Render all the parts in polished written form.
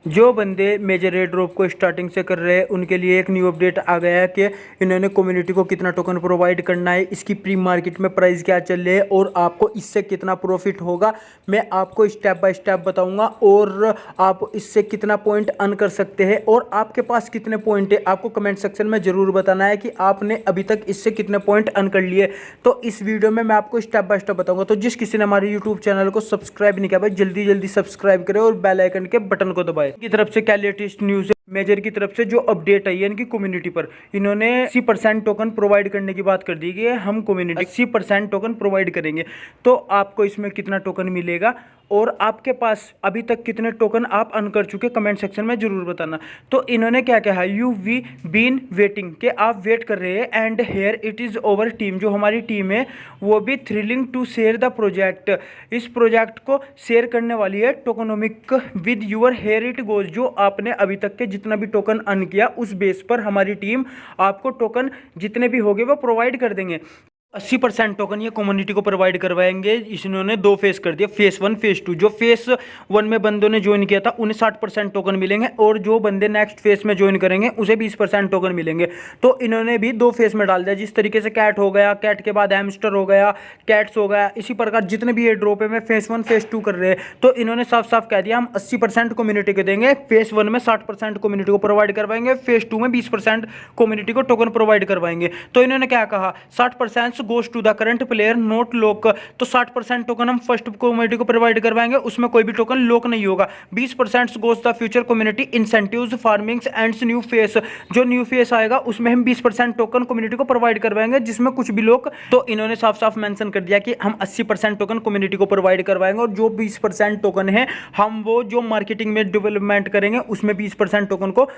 जो बंदे major air drop को स्टार्टिंग से कर रहे हैं उनके लिए एक न्यू अपडेट आ गया है कि इन्होंने कम्युनिटी को कितना टोकन प्रोवाइड करना है, इसकी प्री मार्केट में प्राइस क्या चल रही है और आपको इससे कितना प्रॉफिट होगा। मैं आपको स्टेप बाय स्टेप बताऊंगा और आप इससे कितना पॉइंट अर्न कर सकते हैं और आपके पास कितने पॉइंट है आपको कमेंट सेक्शन में ज़रूर बताना है कि आपने अभी तक इससे कितने पॉइंट अर्न कर लिए। तो इस वीडियो में मैं आपको स्टेप बाय स्टेप बताऊंगा। तो जिस किसी ने हमारे यूट्यूब चैनल को सब्सक्राइब नहीं किया भाई जल्दी जल्दी सब्सक्राइब करें और बेल आइकन के बटन को दबाएं। की तरफ से क्या लेटेस्ट न्यूज़ है, मेजर की तरफ से जो अपडेट आई है इनकी कम्युनिटी पर, इन्होंने 80% टोकन प्रोवाइड करने की बात कर दी कि हम कम्युनिटी 80% टोकन प्रोवाइड करेंगे। तो आपको इसमें कितना टोकन मिलेगा और आपके पास अभी तक कितने टोकन आप अर्न कर चुके कमेंट सेक्शन में जरूर बताना। तो इन्होंने क्या कहा, यू वी बीन वेटिंग कि आप वेट कर रहे हैं and here it is over team, जो हमारी टीम है वो भी thrilling to share the project, इस प्रोजेक्ट को शेयर करने वाली है tokenomic with your here it goes. जो आपने अभी तक के जितना भी टोकन अर्न किया उस बेस पर हमारी टीम आपको टोकन जितने भी होंगे वो प्रोवाइड कर देंगे। 80% टोकन ये कम्युनिटी को प्रोवाइड करवाएंगे। इन्होंने दो फेस कर दिया, फेस 1 फेस 2। जो फेस 1 में बंदों ने ज्वाइन किया था उन्हें 60% टोकन मिलेंगे और जो बंदे नेक्स्ट फेस में ज्वाइन करेंगे उसे 20% टोकन मिलेंगे। तो इन्होंने भी दो फेस में डाल दिया, जिस तरीके से कैट हो गया, कैट के बाद हैमस्टर हो गया, कैट्स हो गया, इसी प्रकार जितने भी ये ड्रॉप है में फेस 1 फेस 2 कर रहे हैं। तो इन्होंने साफ साफ कह दिया हम 80% कम्युनिटी को देंगे, फेस 1 में 60% कम्युनिटी को प्रोवाइड करवाएंगे, फेस 2 में 20% कम्युनिटी को टोकन प्रोवाइड करवाएंगे। तो इन्होंने क्या कहा, 60% goes to the current player not lock. तो 60% टोकन हम फर्स्ट कम्युनिटी को प्रोवाइड करवाएंगे, उसमें कोई भी टोकन लॉक नहीं होगा। 20% goes the future community incentives farmings and new phase, जो न्यू फेस आएगा उसमें हम 20% टोकन कम्युनिटी को प्रोवाइड करवाएंगे जिसमें कुछ भी लोग। तो इन्होंने साफ साफ मेंशन कर दिया कि हम 80% टोकन कम्युनिटी को प्रोवाइड करवाएंगे और जो 20% टोकन है हम वो जो मार्केटिंग में डेवलपमेंट करेंगे उसमें 20% टोकन को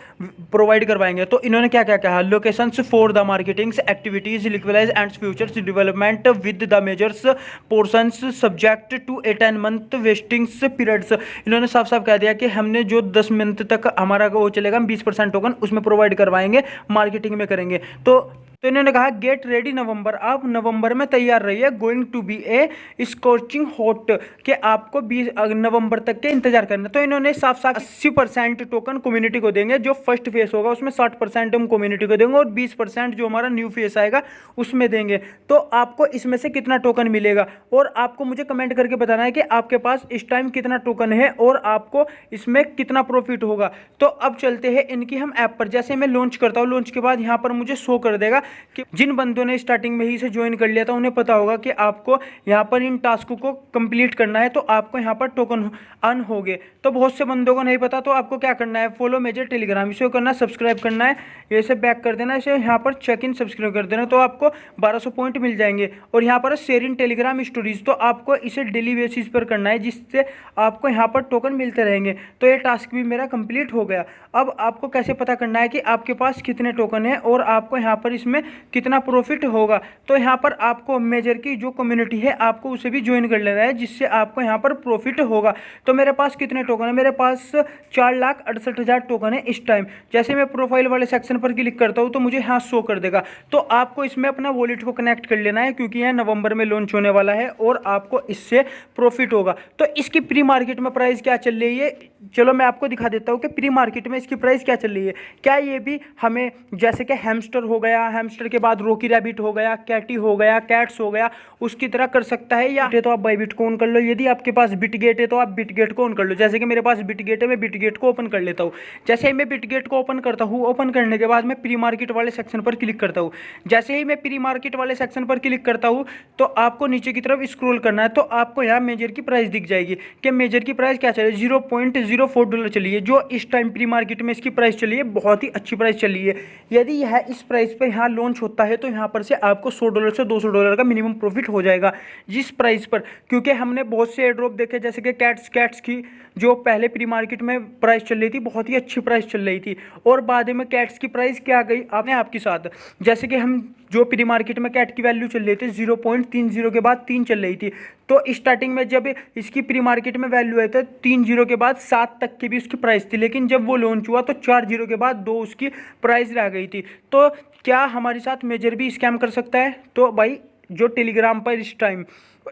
प्रोवाइड करवाएंगे। तो इन्होंने क्या क्या कहा, locations for the marketing activities liquidize and futures development with the majors portions subject to 10 month vestings periods. इन्होंने साफ साफ कह दिया कि हमने जो 10 मंथ तक हमारा वो चलेगा हम 20% टोकन उसमें प्रोवाइड करवाएंगे, मार्केटिंग में करेंगे। तो इन्होंने कहा गेट रेडी नवंबर, आप नवंबर में तैयार रहिए, going to be a scorching hot, कि आपको 20 नवंबर तक के इंतजार करना। तो इन्होंने साफ साफ 80% टोकन कम्युनिटी को देंगे, जो फर्स्ट फेस होगा उसमें 60% हम कम्युनिटी को देंगे और 20% जो हमारा न्यू फेस आएगा उसमें देंगे। तो आपको इसमें से कितना टोकन मिलेगा और आपको मुझे कमेंट करके बताना है कि आपके पास इस टाइम कितना टोकन है और आपको इसमें कितना प्रॉफिट होगा। तो अब चलते हैं इनकी हम ऐप पर। जैसे मैं लॉन्च करता हूँ, लॉन्च के बाद यहाँ पर मुझे शो कर देगा कि जिन बंदों ने स्टार्टिंग में ही से ज्वाइन कर लिया था उन्हें पता होगा कि आपको यहाँ पर इन टास्क को कंप्लीट करना है, तो आपको यहाँ पर टोकन अर्न होंगे। तो बहुत से बंदों को नहीं पता, तो आपको क्या करना है, फॉलो मेजर टेलीग्राम, इसे करना है, सब्सक्राइब करना है, इसे बैक कर देना, इसे यहाँ पर चेक इन सब्सक्राइब कर देना, तो आपको 1200 पॉइंट मिल जाएंगे। और यहाँ पर शेयर इन टेलीग्राम स्टोरीज, तो आपको इसे डेली बेसिस पर करना है जिससे आपको यहाँ पर टोकन मिलते रहेंगे। तो ये टास्क भी मेरा कंप्लीट हो गया। अब आपको कैसे पता करना है कि आपके पास कितने टोकन है और आपको यहाँ पर इसमें कितना प्रॉफिट होगा। तो यहाँ पर आपको मेजर की जो कम्युनिटी है आपको उसे भी ज्वाइन कर लेना है जिससे आपको यहाँ पर प्रॉफिट होगा। तो मेरे पास कितने टोकन है, मेरे पास 4,68,000 टोकन है इस टाइम। जैसे मैं प्रोफाइल वाले सेक्शन पर क्लिक करता हूँ तो मुझे यहाँ शो कर देगा। तो आपको इसमें अपना वॉलेट को कनेक्ट कर लेना है क्योंकि यह नवंबर में लॉन्च होने वाला है और आपको इससे प्रॉफिट होगा। तो इसकी प्री मार्केट में प्राइस क्या चल रही है, चलो मैं आपको दिखा देता हूँ कि प्री मार्केट में इसकी प्राइस क्या चल रही है। क्या ये भी हमें जैसे कि हैमस्टर हो गया, हैमस्टर के बाद रॉकी रैबिट हो गया, कैटी हो गया, कैट्स हो गया, उसकी तरह कर सकता है, या तो आप बाईबिट को ऑन कर लो। यदि आपके पास बिटगेट है तो आप बिटगेट को ऑन कर लो। जैसे कि मेरे पास बिटगेट है, मैं बिटगेट को ओपन कर लेता हूँ। जैसे ही मैं बिटगेट को ओपन करता हूँ, ओपन करने के बाद मैं प्री मार्केट वाले सेक्शन पर क्लिक करता हूँ। जैसे ही मैं प्री मार्केट वाले सेक्शन पर क्लिक करता हूँ तो आपको नीचे की तरफ स्क्रॉल करना है, तो आपको यहाँ मेजर की प्राइस दिख जाएगी कि मेजर की प्राइस क्या चली, $0.04 चली है, जो इस टाइम प्री मार्केट में इसकी प्राइस चली है, बहुत ही अच्छी प्राइस चली है। यदि यह इस प्राइस पर यहाँ लॉन्च होता है तो यहाँ पर से आपको $100 से $200 का मिनिमम प्रॉफिट हो जाएगा जिस प्राइस पर। क्योंकि हमने बहुत से एयर ड्रॉप देखे, जैसे कि कैट्स की जो पहले प्री मार्केट में प्राइस चल रही थी, बहुत ही अच्छी प्राइस चल रही थी, और बाद में कैट्स की प्राइस क्या गई आपने आपके साथ। जैसे कि हम जो प्री मार्केट में कैट की वैल्यू चल रही थी 0.30 के बाद 3 चल रही थी, तो स्टार्टिंग में जब इसकी प्री मार्केट में वैल्यू आई तो 3 के बाद 7 तक की भी उसकी प्राइस थी, लेकिन जब वो लॉन्च हुआ तो 4 के बाद 2 उसकी प्राइस रह गई थी। तो क्या हमारे साथ मेजर भी स्कैम कर सकता है? तो भाई जो टेलीग्राम पर इस टाइम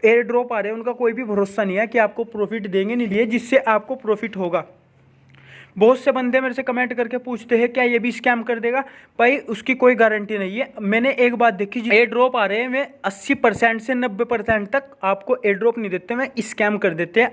एयर ड्रॉप आ रहे हैं उनका कोई भी भरोसा नहीं है कि आपको प्रॉफिट देंगे नहीं दिए, जिससे आपको प्रॉफिट होगा। बहुत से बंदे मेरे से कमेंट करके पूछते हैं क्या ये भी स्कैम कर देगा। भाई उसकी कोई गारंटी नहीं है। मैंने एक बात देखी, एयर ड्रॉप आ रहे हैं वे 80% से 90% तक आपको एयर ड्रॉप नहीं देते, वे स्कैम कर देते हैं।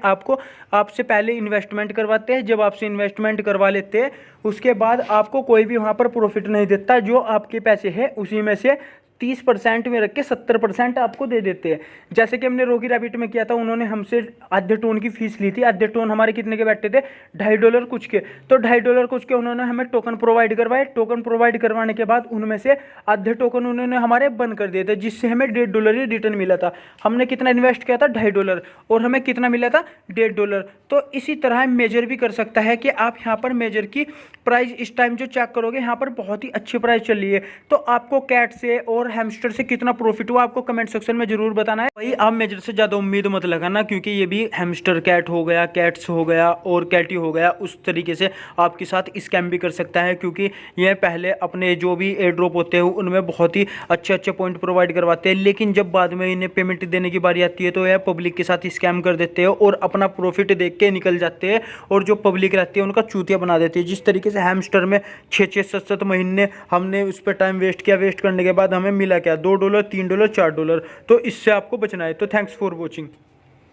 आपसे पहले इन्वेस्टमेंट करवाते हैं, जब आपसे इन्वेस्टमेंट करवा लेते हैं उसके बाद आपको कोई भी वहाँ पर प्रॉफिट नहीं देता। जो आपके पैसे हैं उसी में से 30% में रख के 70% आपको दे देते हैं। जैसे कि हमने रॉकी रैबिट में किया था, उन्होंने हमसे आधे टोन की फीस ली थी। आधे टोन हमारे कितने के बैठे थे, $2.5 कुछ के। तो $2.5 कुछ के उन्होंने हमें टोकन प्रोवाइड करवाए। टोकन प्रोवाइड करवाने के बाद उनमें से आधे टोकन उन्होंने हमारे बंद कर दिए थे, जिससे हमें $1.5 ही रिटर्न मिला था। हमने कितना इन्वेस्ट किया था, $2.5, और हमें कितना मिला था, $1.5। तो इसी तरह मेजर भी कर सकता है कि आप यहाँ पर मेजर की प्राइस इस टाइम जो चेक करोगे यहाँ पर बहुत ही अच्छी प्राइस चल रही है। तो आपको कैट से और हैमस्टर से कितना प्रॉफिट हुआ आपको कमेंट सेक्शन में जरूर बताना है। भाई आप मेजर से ज़्यादा उम्मीद मत लगाना, क्योंकि ये भी हैमस्टर कैट हो गया, कैट्स हो गया और कैटी हो गया, उस तरीके से आपके साथ स्कैम भी कर सकता है। क्योंकि ये पहले अपने जो भी एयर ड्रॉप होते हैं उनमें बहुत ही अच्छे अच्छे पॉइंट प्रोवाइड करवाते हैं, लेकिन जब बाद में इन्हें पेमेंट देने की बारी आती है तो यह पब्लिक के साथ स्कैम कर देते हैं और अपना प्रॉफिट देख के निकल जाते हैं, और जो पब्लिक रहती है उनका चूतिया बना देती है। जिस तरीके से हैमस्टर में 6-6, 7-7 महीने हमने उस पर टाइम वेस्ट किया, वेस्ट करने के बाद हमें मिला क्या, $2, $3, $4। तो इससे आपको बचना है। तो थैंक्स फॉर वॉचिंग।